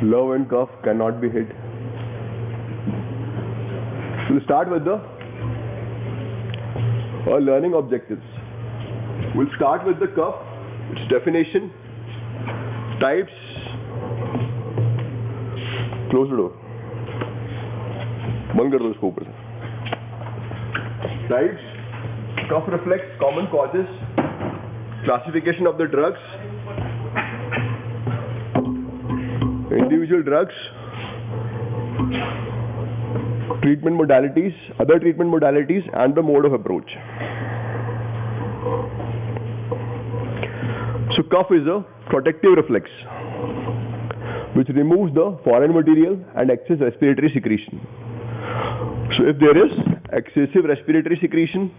love and cough cannot be hid. We'll start with the learning objectives. We'll start with the cough, its definition, types. Close the door. बंद कर दो इसको ऊपर से. Types, cough reflex, common causes, classification of the drugs, individual drugs, treatment modalities, other treatment modalities, and the mode of approach. So cough is a protective reflex which removes the foreign material and excess respiratory secretion. So if there is excessive respiratory secretion,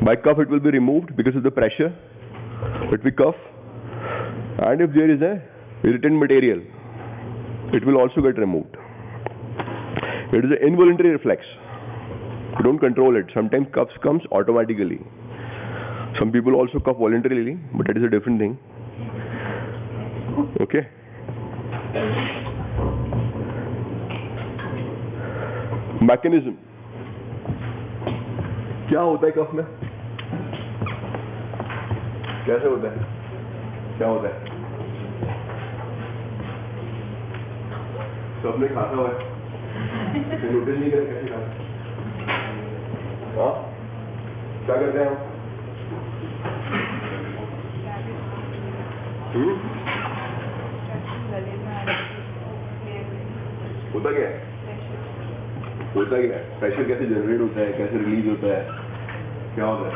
by cough it will be removed because of the pressure that we cough. And if there is a irritant material, it will also get removed. It is an involuntary reflex. You don't control it. Sometimes cough comes automatically. Some people also cough voluntarily, but that is a different thing. Okay. Mechanism. क्या होता है कफ में? कैसे होता है? क्या होता है? सबने खाता हुआ है, नोटिस नहीं करे कैसे खाता? हाँ? क्या करते हैं हम? होता क्या है? होता क्या है? प्रेशर कैसे जनरेट होता है, कैसे रिलीज होता है, क्या होता है?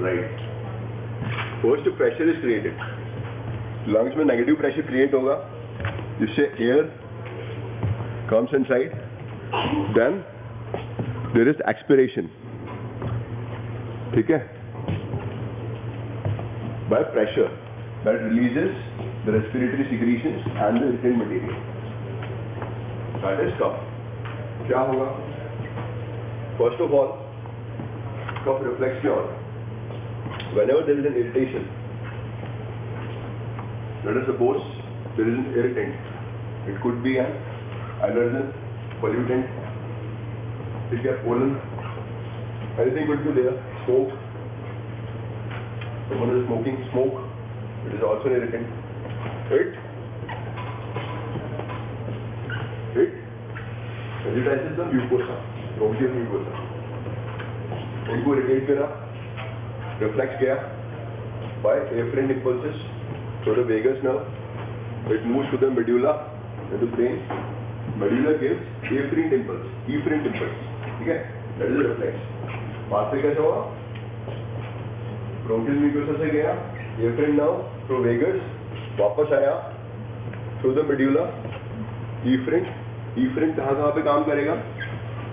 Right. First pressure is created. Lungs में नेगेटिव प्रेशर क्रिएट होगा जिससे air comes inside. Then there is expiration. ठीक है? By pressure that releases the respiratory secretions and the irritant material. That is cough. क्या होगा? First of all, cough reflex क्या होता है? Whenever there is an irritation, let us suppose there is an irritant. It could be an allergen, pollutant, ठीक है, pollen, anything could be there. Smoke. Someone is smoking smoke, it is also an irritant. It agitates the mucosa, bronchial mucosa. उनको irritate करा, reflex किया by afferent impulses through the vagus nerve. It moves to the medulla in the brain. Medulla gives afferent impulse, efferent impulse. ठीक है? That is a reflex. बात पे कैसे हुआ? Bronchial mucosa से गया, एफरेंट नर्व थ्रू वेगस, वापस आया through the medulla, efferent. Efferent कहाँ पे काम करेगा?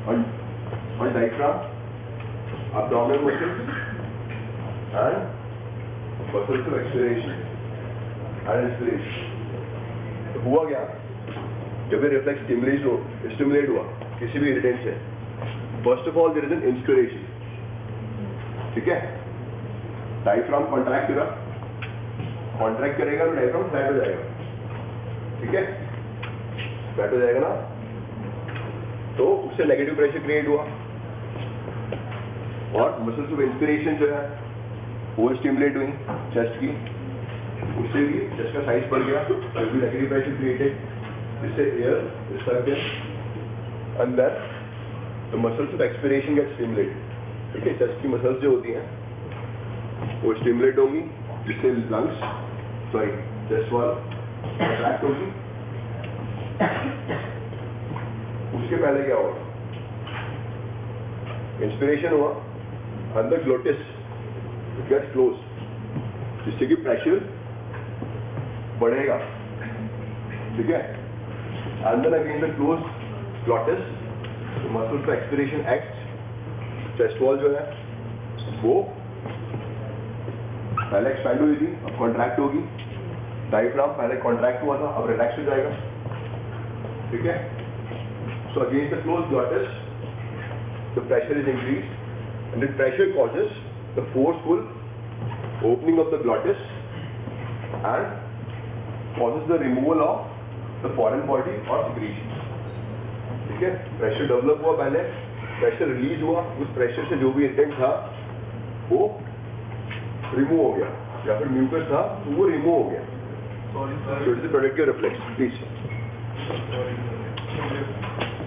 On diaphragm, abdominal muscles and muscles of expiration and inspiration. तो हुआ क्या? जब ये रिफ्लेक्स स्टिमुलेट हुआ किसी भी इरिटेंट से, first of all there is an inspiration. ठीक है? डायफ्राम कॉन्ट्रैक्ट करेगा तो डायफ्राम फ्लैट हो जाएगा. ठीक है? फ्लैट हो जाएगा ना, तो उससे नेगेटिव प्रेशर क्रिएट हुआ और मसल्स ऑफ इंस्पिरेशन जो है वो स्टिमुलेट हुई चेस्ट की, उससे भी चेस्ट का साइज बढ़ गया, नेगेटिव प्रेशर क्रिएटेड जिससे air stuck in and then the muscles of expiration get stimulated. ठीक है? चेस्ट की मसल्स जो होती हैं वो स्टिमुलेट होगी जिससे लंग्स चेस्ट वॉल अट्रैक्ट होगी. उसके पहले क्या होगा? इंस्पिरेशन हुआ and the glottis it gets close जिससे कि प्रेशर बढ़ेगा. ठीक है? And then again the close glottis, muscle का एक्सपिरेशन एक्ट, चेस्ट वॉल जो है वो पहले एक्सपैंड हुई थी, अब कॉन्ट्रैक्ट होगी. डायफ्राम पहले कॉन्ट्रैक्ट हुआ था, अब रिलैक्स हो जाएगा. ठीक है? So against the close glottis the pressure is increased and the pressure causes the forceful opening of the glottis and causes the removal of the foreign body or secretion. ठीक है, pressure develop हुआ, पहले pressure release हुआ, उस pressure से जो भी intent था वो रिमूव हो गया, या फिर म्यूकस था तो वो रिमूव हो गया. So it is the productive reflex. Please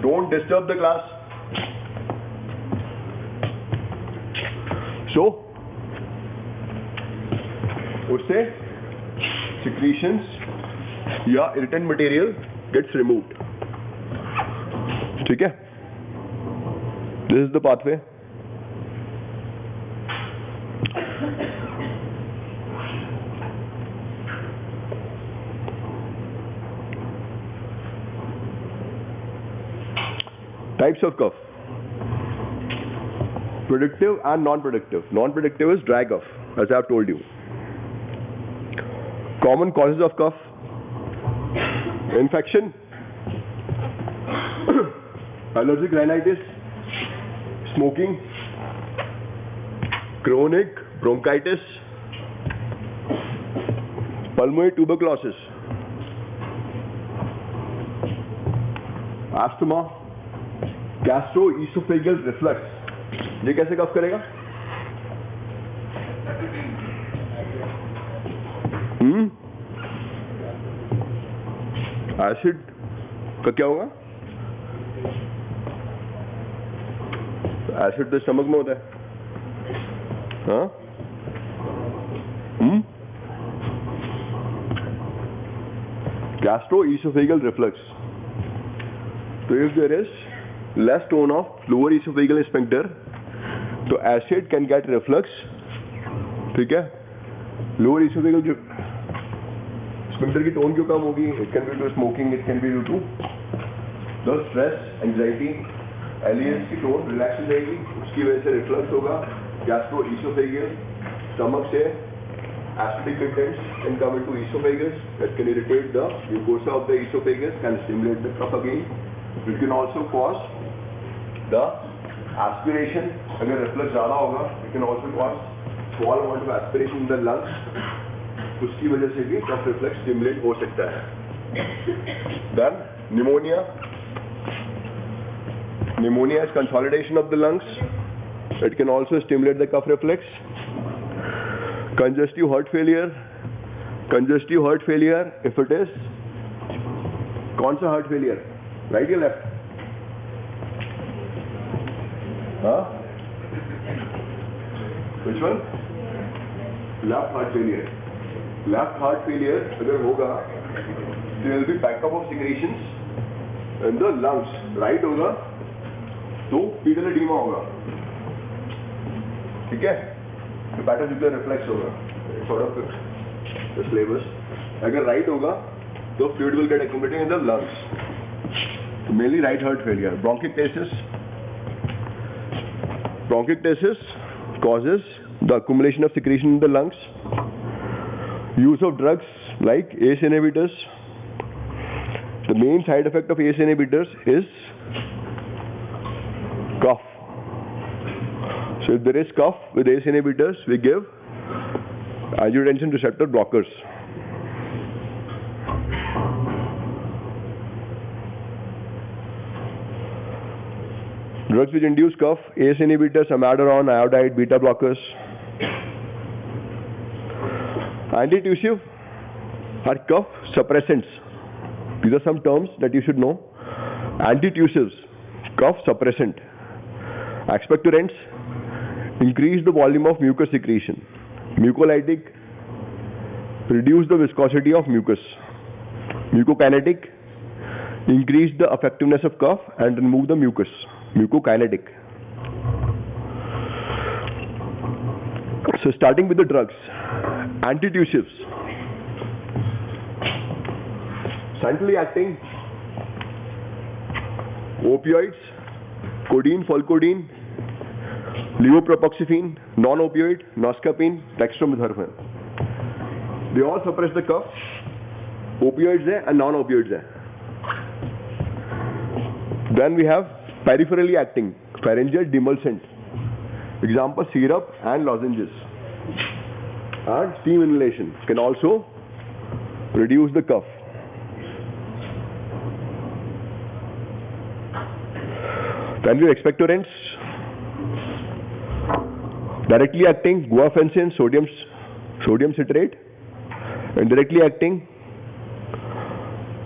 don't disturb the class. So उससे secretions या irritant material gets removed. ठीक है, this is the pathway. Types of cough: productive and non-productive. Non-productive is dry cough, as I have told you. Common causes of cough: infection, allergic rhinitis, smoking, chronic bronchitis, pulmonary tuberculosis, asthma, gastroesophageal reflux. ये कैसे कफ करेगा? Acid का क्या होगा? Acid तो stomach में होता है. हाँ? Gastroesophageal reflux. So if there is less tone of lower esophageal sphincter, so acid can get reflux. ठीक है? Lower esophageal sphincter की tone क्यों कम होगी? It can be due to smoking, it can be due to the stress, anxiety. LES की tone relax हो जाएगी, उसकी वजह से reflux होगा. Gastroesophageal, stomach से acidic contents can come into esophagus, that can irritate the mucosa of the esophagus, can stimulate the cough again. It can also cause the aspiration. अगर reflux ज़्यादा होगा, it can also cause small amount of aspiration in the lungs. उसकी वजह से भी cough reflex stimulate हो सकता है. Then pneumonia. Pneumonia is consolidation of the lungs. It can also stimulate the cough reflex. Congestive heart failure. Congestive heart failure, if it is, कौन सा heart failure? Right or left? Huh? Which one? Left heart failure. Left heart failure अगर होगा, there will be backup of secretions in the lungs. Right होगा, तो pedal edema होगा. ठीक है? Hepatocellular reflex होगा. Sort of the syllabus. अगर right होगा, तो fluid will get accumulated in the lungs. So mainly right heart failure. Bronchiectasis. Bronchiectasis causes the accumulation of secretion in the lungs. Use of drugs like ACE inhibitors. The main side effect of ACE inhibitors is cough. So if there is cough with ACE inhibitors, we give angiotensin receptor blockers. Drugs which induce cough: ACE inhibitors, amiodarone, iodide, beta blockers. Antitussive are cough suppressants. These are some terms that you should know. Antitussives, cough suppressant. Expectorants increase the volume of mucus secretion. Mucolytic reduce the viscosity of mucus. Mucokinetic increase the effectiveness of cough and remove the mucus. Mucokinetic. So starting with the drugs. Antitussives. Centrally acting opioids, codeine, folcodeine, levopropoxyphene, non-opioid, noscapine, dextromethorphan. They all suppress the cough. Opioids hai and non-opioids hai. Then we have peripherally acting, pharyngeal demulcent. Example: syrup and lozenges. and steam inhalation can also reduce the cough. Then we have expectorants, directly acting guaifenesin, sodium citrate, indirectly acting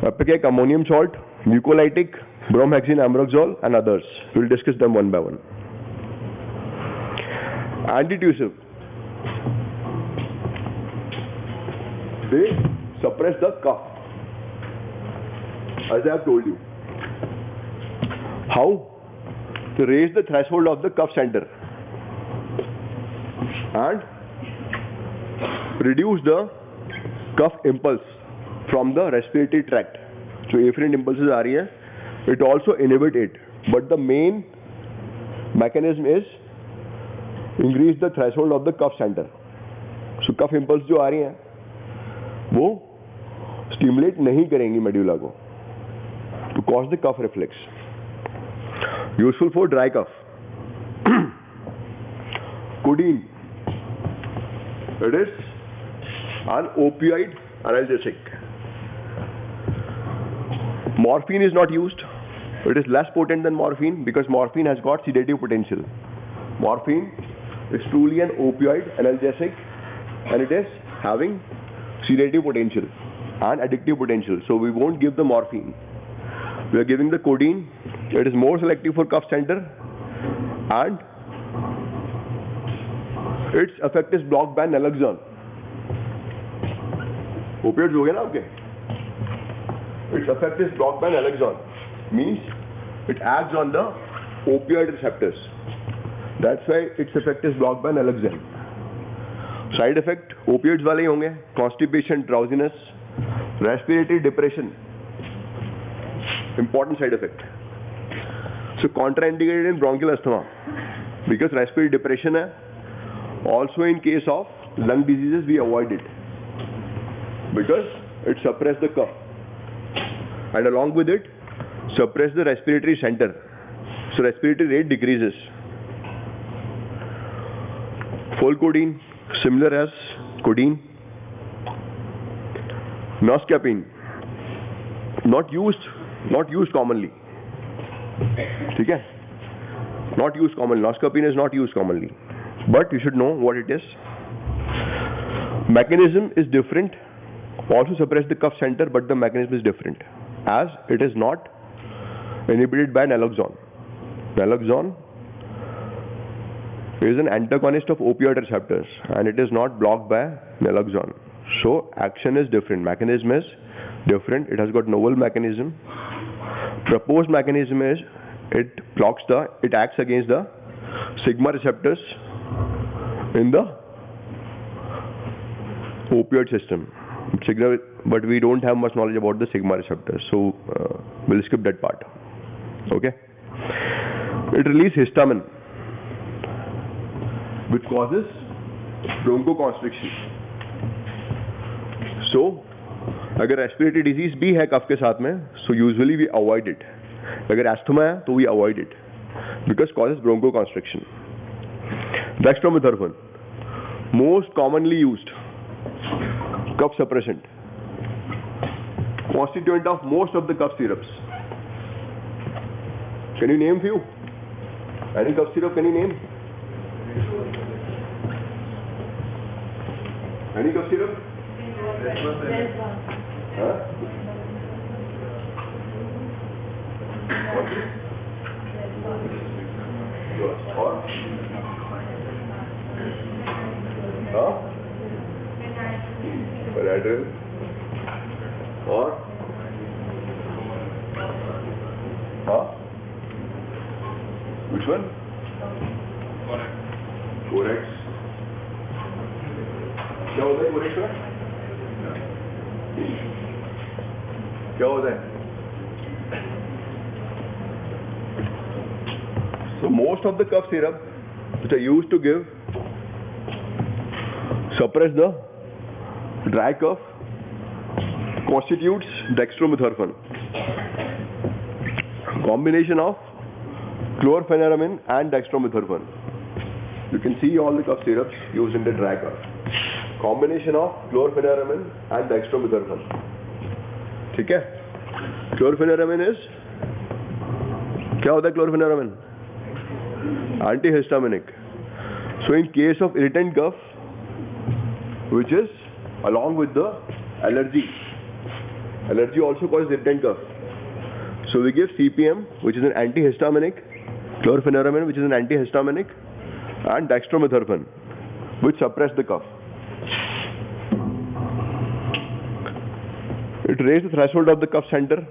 apacic ammonium salt, mucolytic, bromhexine ambroxol, and others. We will discuss them one by one. Antitussive, they suppress the cough, as I have told you. How? To raise the threshold of the cough center and reduce the cough impulse from the respiratory tract. So afferent impulses are here. It also inhibit it, but the main mechanism is increase the threshold of the cough center. So cough impulse जो आ रही हैं वो stimulate नहीं करेंगी medulla को to cause the cough reflex. Useful for dry cough. Codeine. It is an opioid analgesic. Morphine is not used. It is less potent than morphine because morphine has got sedative potential. Morphine is truly an opioid analgesic and it is having sedative potential and addictive potential. So we won't give the morphine. We are giving the codeine. It is more selective for cough center and its effect is blocked by naloxone. Opioids हो गए ना आपके? Its effect is blocked by naloxone. Means it acts on the opioid receptors. That's why its effect is blocked by naloxone. Side effect opioids वाले ही होंगे. Constipation, drowsiness, respiratory depression. Important side effect. So contraindicated in bronchial asthma because respiratory depression है. Also in case of lung diseases we avoid it because it suppresses the cough and along with it suppress the respiratory center. So respiratory rate decreases. Full codeine similar as codeine. Noscapine not used commonly. ठीक है? Not used commonly. Noscapine is not used commonly. But you should know what it is. Mechanism is different. Also suppress the cough center, but the mechanism is different, as it is not inhibited by naloxone. Naloxone is an antagonist of opioid receptors, and it is not blocked by naloxone. So action is different. Mechanism is different. It has got novel mechanism. Proposed mechanism is it acts against the sigma receptors in the opioid system. But we don't have much knowledge about the sigma receptors, so we'll skip that part. Okay. It releases histamine, which causes bronchoconstriction. So, अगर respiratory disease भी है कफ के साथ में, so usually we avoid it. अगर asthma है, तो we avoid it because causes bronchoconstriction. Dextromethorphan, most commonly used cough suppressant, constituent of most of the cough syrups. Can you name few? Any cough syrup can you name? Any cough syrup? Huh? Or? Huh? Paradil? Or? Huh? Which one? Corex. क्या होता है कोरेक्स में? क्या होता है? So most of the cough syrup which are used to give suppress the dry cough constitutes dextromethorphan. Combination of chlorpheniramine and dextromethorphan. You can see all the cough syrups used in the dry cough. Combination of chlorpheniramine and dextromethorphan. ठीक है. Chlorpheniramine is, क्या होता है chlorpheniramine? Antihistaminic. So in case of irritant cough, which is along with the allergy also causes irritant cough. So we give CPM, which is an antihistaminic, chlorpheniramine, which is an antihistaminic, and dextromethorphan, which suppress the cough. It raises the threshold of the cough center,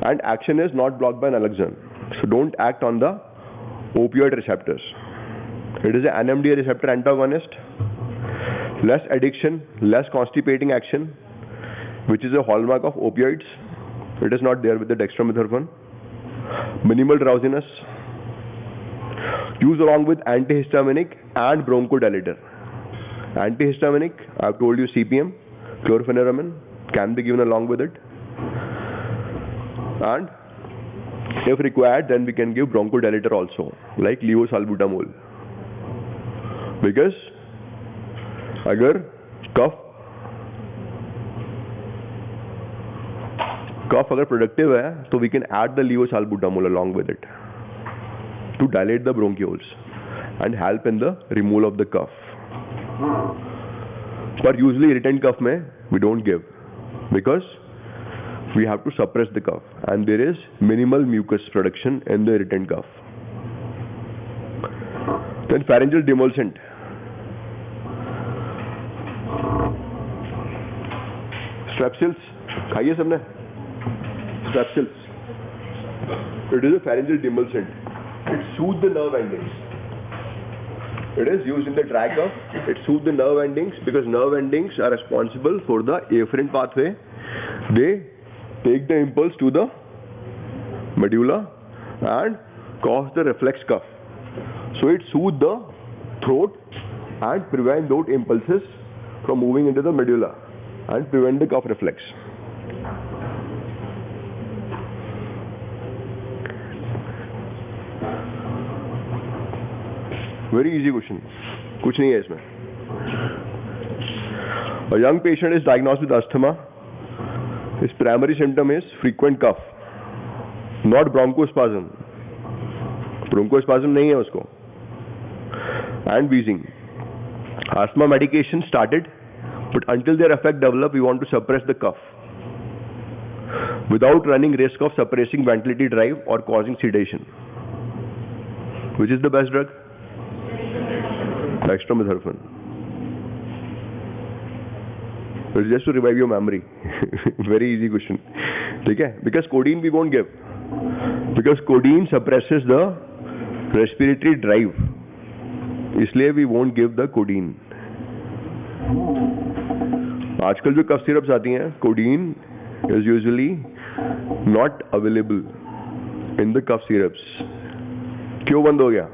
and action is not blocked by naloxone. So don't act on the opioid receptors. It is an NMDA receptor antagonist, less addiction, less constipating action, which is a hallmark of opioids. It is not there with the dextromethorphan. Minimal drowsiness. Used along with antihistaminic and bronchodilator. Antihistaminic, I have told you CPM, chlorpheniramine can be given along with it. And if required, then we can give bronchodilator also, like levosalbutamol. Because अगर cough अगर productive है तो we can add the levosalbutamol along with it to dilate the bronchioles and help in the removal of the cough. But usually irritant cough में we don't give because we have to suppress the cough and there is minimal mucus production in the irritant cough. Then pharyngeal demulcent. Strepsils, खाइए सबने. Strepsils. It is a pharyngeal demulcent. It soothes the nerve endings. It is used in the dry cough. It soothes the nerve endings because nerve endings are responsible for the afferent pathway. They take the impulse to the medulla and cause the reflex cough. So it soothes the throat and prevent those impulses from moving into the medulla and prevent the cough reflex. Very easy question. कुछ नहीं है इसमें. A young patient is diagnosed with asthma. His primary symptom is frequent cough, not bronchospasm. Bronchospasm नहीं है उसको. And wheezing. Asthma medication started, but until their effect develop, we want to suppress the cough without running risk of suppressing ventilatory drive or causing sedation. Which is the best drug? Dextromethorphan. It's just to revive your memory. Very easy question. Okay? Because codeine we won't give. Because codeine suppresses the respiratory drive. इसलिए we won't give the codeine. आजकल जो कफ syrups आती हैं, codeine is usually not available in the cough syrups. क्यों बंद हो गया?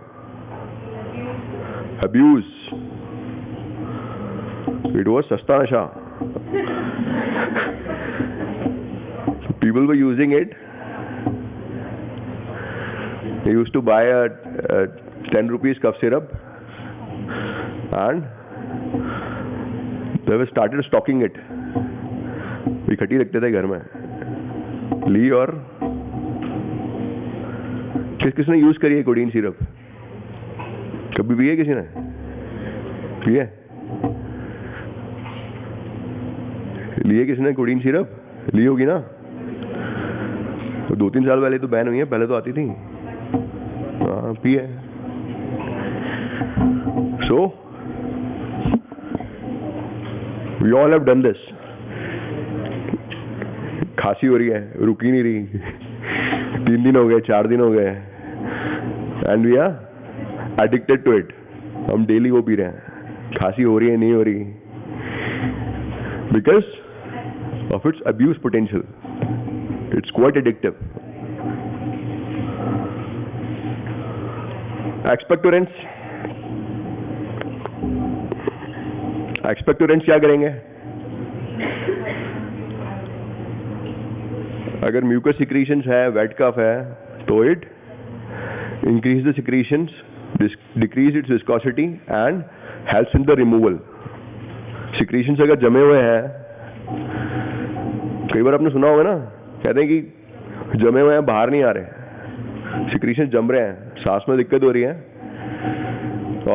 Abuse. It was सस्ता नशा. People were using it. They used to buy a 10 rupees cough syrup and they have started stocking it. इकट्ठी रखते थे घर में. ली और किसने यूज करी है कोडीन सिरप? कभी पिए किसी ने? पिए? लिए किसने कोडीन सिरप? ली होगी ना? तो 2-3 साल पहले तो बैन हुई है, पहले तो आती थी. हाँ, पिए. So we all have done this. खांसी हो रही है, रुक ही नहीं रही. 3 दिन हो गए, 4 दिन हो गए, and we are addicted to it. हम डेली वो पी रहे हैं. खांसी हो रही है, नहीं हो रही, because of its abuse potential. It's quite addictive. Expectorants. Expectorants क्या करेंगे? अगर म्यूकस सिक्रीशंस है, वेट कफ है, तो it increase the secretions, decrease its viscosity and helps in the removal. Secretions अगर जमे हुए हैं, कई बार आपने सुना होगा ना, कहते हैं कि जमे हुए हैं बाहर नहीं आ रहे, सिक्रीशन जम रहे हैं, सांस में दिक्कत हो रही है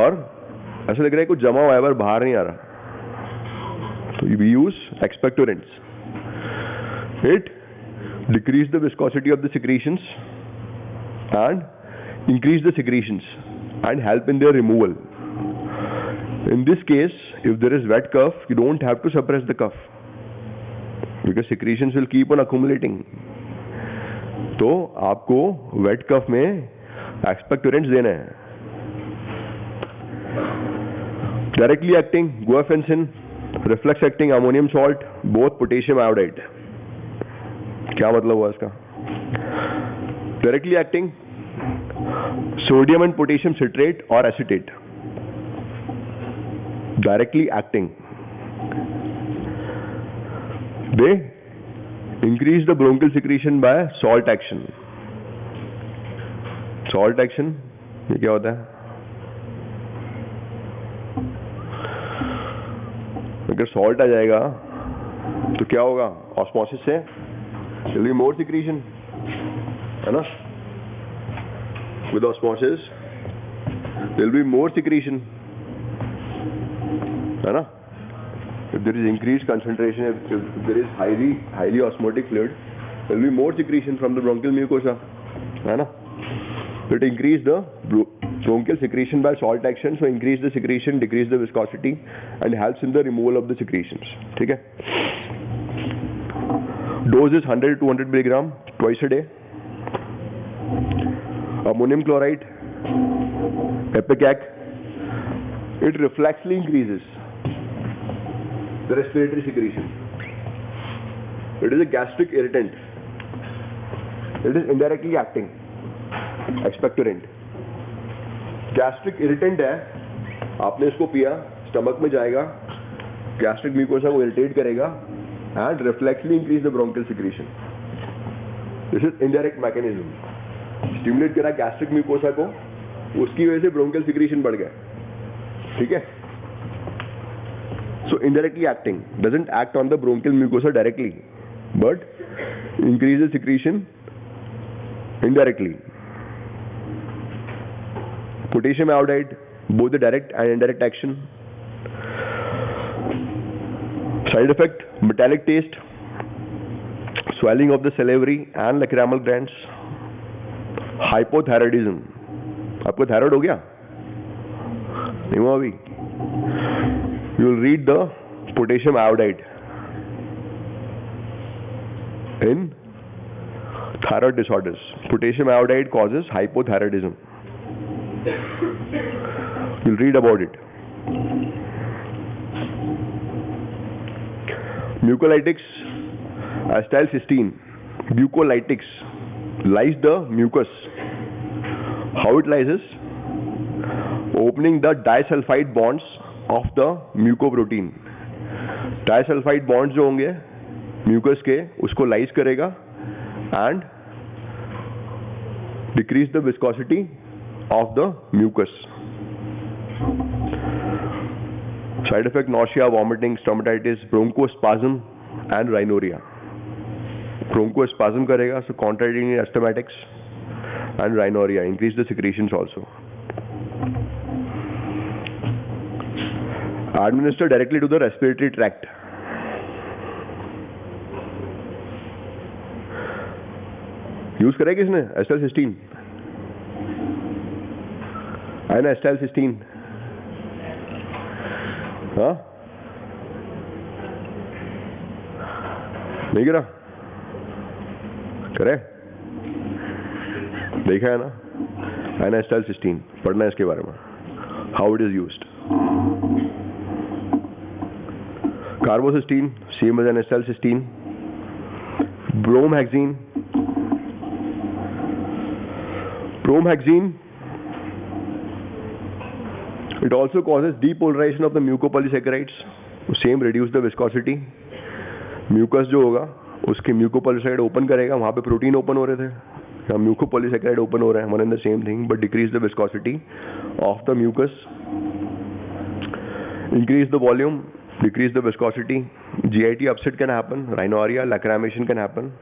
और ऐसा लग रहा है कुछ जमा हुआ है पर बाहर नहीं आ रहा, तो we use expectorants. It decrease the viscosity of the secretions and increase the secretions and help in their removal. In this case, if there is wet cough, you don't have to suppress the cough because secretions will keep on accumulating. तो आपको wet cough में expectorants देना है. Directly acting guaifenesin, reflex acting ammonium salt, both potassium iodide. क्या मतलब हुआ इसका? Directly acting sodium and potassium citrate or acetate. Directly acting, they increase the bronchial secretion by salt action. Salt action ये क्या होता है? अगर salt आ जाएगा तो क्या होगा? ऑस्मोसिस से there will be more secretion, है ना? With osmosis there will be more secretion, है ना? If there is increased concentration, if there is highly osmotic fluid, there will be more secretion from the bronchial mucosa, है ना? So it increase the bronchial secretion by salt action, so increase the secretion, decrease the viscosity and helps in the removal of the secretions. ठीक है? Dose is 100 to 200 milligram twice a day. Ammonium chloride, Epicac, it reflexly increases the respiratory secretion. It is a gastric irritant. It is indirectly acting expectorant. Gastric irritant है, आपने इसको पिया, stomach में जाएगा, gastric mucosa को irritate करेगा and reflexly increase the bronchial secretion. This is indirect mechanism. Stimulate करा gastric mucosa को, उसकी वजह से ब्रोंकियल सिक्रीशन बढ़ गया. ठीक है? So indirectly acting doesn't act on the bronchial mucosa directly but increase the secretion indirectly. Potassium iodide, both the direct and indirect action. Side effect metallic taste, swelling of the salivary and lacrimal glands, hypothyroidism. आपको thyroid हो गया? नहीं हुआ अभी? You will read the potassium iodide in thyroid disorders. Potassium iodide causes hypothyroidism. You will read about it. Mucolytics, acetylcysteine, mucolytics, lyse the mucus. How it lyses? Opening the disulfide bonds of the mucoprotein. Disulfide bonds जो होंगे mucus के, उसको lyse करेगा and decrease the viscosity of the mucus. Side effect: nausea, vomiting, stomatitis, bronchospasm and rhinorrhea. Bronchospasm करेगा, so contracting asthmatics and rhinorrhea, increase the secretions also. Administer directly to the respiratory tract. Use करेगा किसने? एस्टाइलसिस्टीन है ना, एस्टाइलसिस्टीन. हाँ, नहीं करा? करे? देखा है ना, है ना, एस्टाइलसिस्टीन. पढ़ना है इसके बारे में, how it is used. Carbocisteine, same as N acetylcysteine. Bromhexine. Bromhexine, it also causes depolarization of the mucopolysaccharides. Same, reduce the viscosity. Mucus जो होगा उसके mucopolysaccharide ओपन करेगा, वहाँ पे प्रोटीन ओपन हो रहे थे, यहाँ mucopolysaccharide ओपन हो रहे हैं, one and the same thing, but decrease the viscosity of the mucus, increase the volume decrease the viscosity. GIT upset can happen. Rhinorrhea, lacrimation can happen.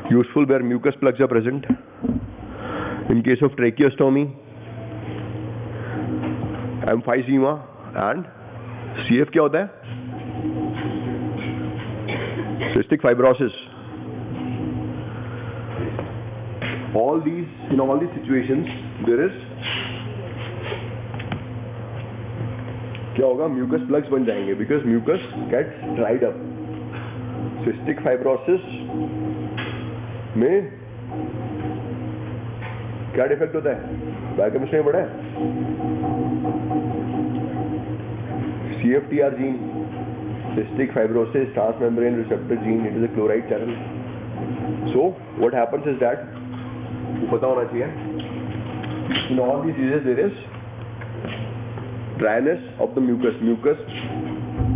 Useful where mucus plugs are present. In case of tracheostomy, emphysema and CF क्या होता है? Cystic fibrosis. In all these situations, there is क्या होगा? Mucus plugs बन जाएंगे because mucus gets dried up. Cystic fibrosis में क्या defect होता है? बायोकेमिस्ट्री में पढ़ा है? CFTR gene, cystic fibrosis, transmembrane receptor gene, it is a chloride channel. So what happens is that, पता होना चाहिए, in all these diseases there is dryness of the mucus. Mucus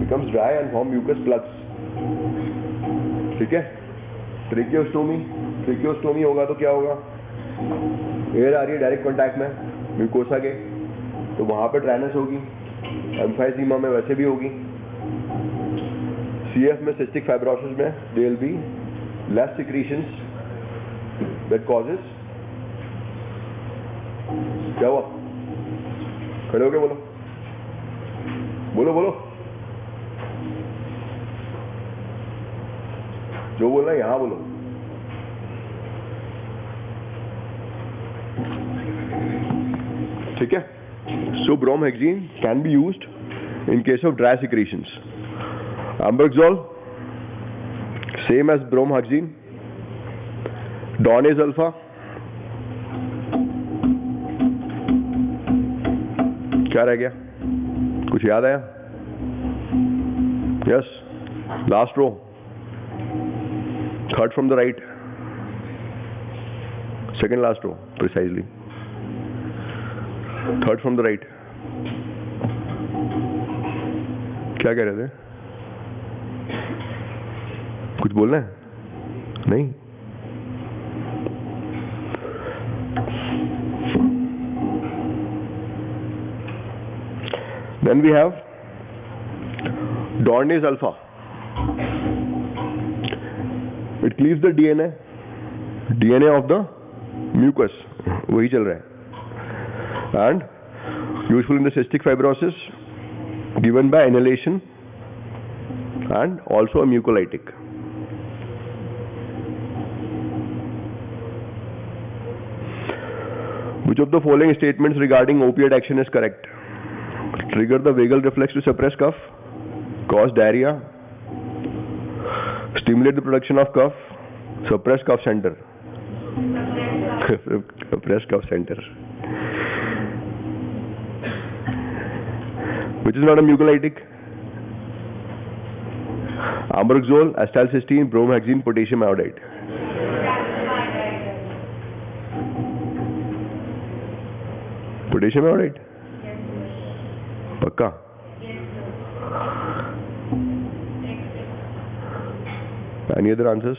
becomes dry and form mucus plugs. ठीक है? Tracheostomy होगा तो क्या होगा? Air आ रही है डायरेक्ट कांटेक्ट में म्यूकोसा के, तो वहां पर ड्राइनेस होगी. एम्फाइसीमा में वैसे भी होगी. CF में, सिस्टिक फाइब्रोसिस में, there will be less secretions that causes. क्या हुआ? खड़े हो गए? बोलो. जो बोलना है यहां बोलो. ठीक है? So bromhexine can be used in case of dry secretions. Ambroxol, same as bromhexine. Donase alpha, क्या रह गया? कुछ याद आया? Yes, last row, third from the right, second last row precisely. Third from the right. क्या कह रहे थे? कुछ बोलना है? नहीं? Then we have Dornase alpha. It cleaves the DNA of the mucus. वही चल रहा है. And useful in the cystic fibrosis, given by inhalation and also a mucolytic. Which of the following statements regarding opioid action is correct? Trigger the vagal reflex to suppress cough, cause diarrhea, stimulate the production of cough, suppress cough center. Suppress cough center. Which is not a mucolytic? Ambroxol, acetylcysteine, bromhexine, potassium iodide. Potassium iodide? Pakka? Any other answers?